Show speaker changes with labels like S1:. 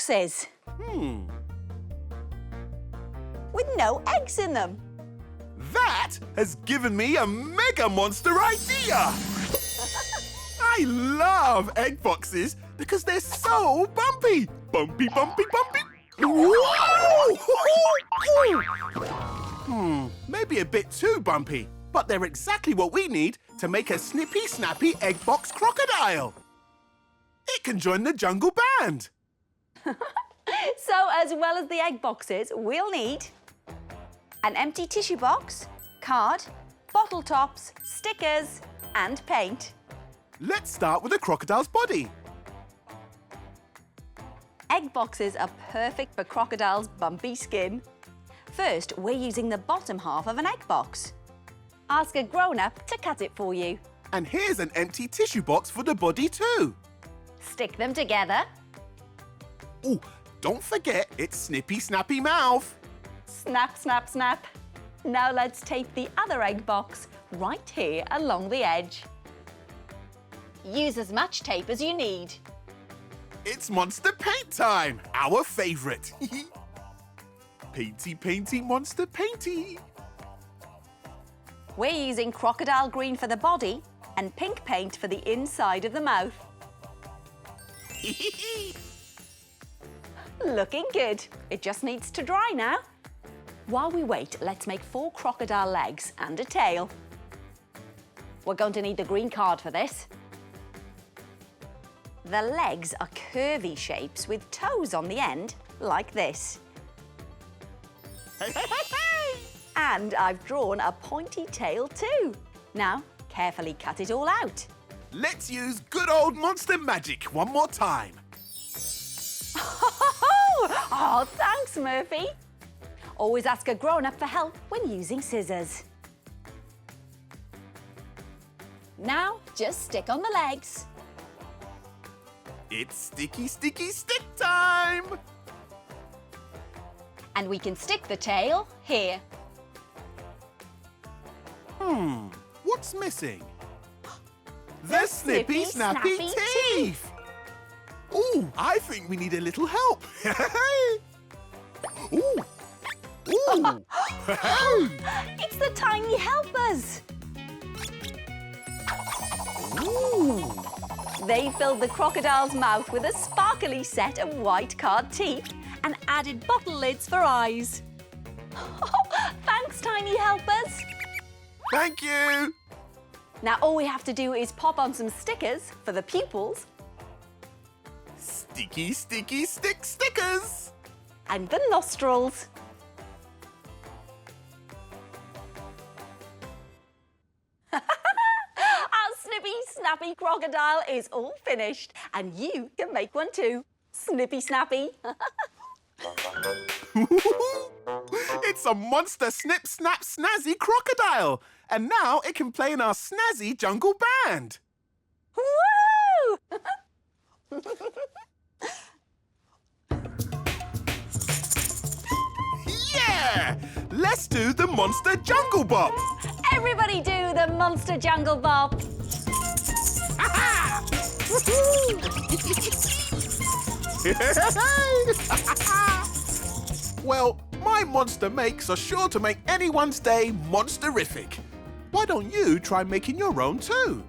S1: boxes. With no eggs in them.
S2: That has given me a mega monster idea! I love egg boxes because they're so bumpy. Bumpy, bumpy, bumpy. Maybe a bit too bumpy, but they're exactly what we need to make a snippy, snappy egg box crocodile. It can join the jungle band.
S1: So, as well as the egg boxes, we'll need an empty tissue box, card, bottle tops, stickers, and paint.
S2: Let's start with the crocodile's body.
S1: Egg boxes are perfect for crocodiles' bumpy skin. First, we're using the bottom half of an egg box. Ask a grown-up to cut it for you.
S2: And here's an empty tissue box for the body too.
S1: Stick them together.
S2: Ooh, don't forget its snippy, snappy mouth.
S1: Snap, snap, snap. Now let's tape the other egg box right here along the edge. Use as much tape as you need.
S2: It's monster paint time, our favourite. Painty, painty, monster painty.
S1: We're using crocodile green for the body and pink paint for the inside of the mouth. Looking good. It just needs to dry now. While we wait, let's make 4 crocodile legs and a tail. We're going to need the green card for this. The legs are curvy shapes with toes on the end, like this. And I've drawn a pointy tail too. Now, carefully cut it all out.
S2: Let's use good old monster magic one more time.
S1: Oh, thanks, Murphy. Always ask a grown-up for help when using scissors. Now, just stick on the legs.
S2: It's sticky, sticky, stick time!
S1: And we can stick the tail here.
S2: What's missing? The snippy, snappy teeth! Ooh, I think we need a little help. Ooh! Ooh!
S1: It's the tiny helpers.
S2: Ooh!
S1: They filled the crocodile's mouth with a sparkly set of white card teeth and added bottle lids for eyes. Thanks, tiny helpers.
S2: Thank you!
S1: Now all we have to do is pop on some stickers for the pupils
S2: Sticky, sticky, stick stickers!
S1: and the nostrils. Our snippy, snappy crocodile is all finished and you can make one too. Snippy, snappy.
S2: It's a monster snip, snap, snazzy crocodile! And now it can play in our snazzy jungle band!
S1: Woo!
S2: Yeah! Let's do the monster jungle bop!
S1: Everybody do the monster jungle bop.
S2: Well, my monster makes are sure to make anyone's day monsterific. Why don't you try making your own too?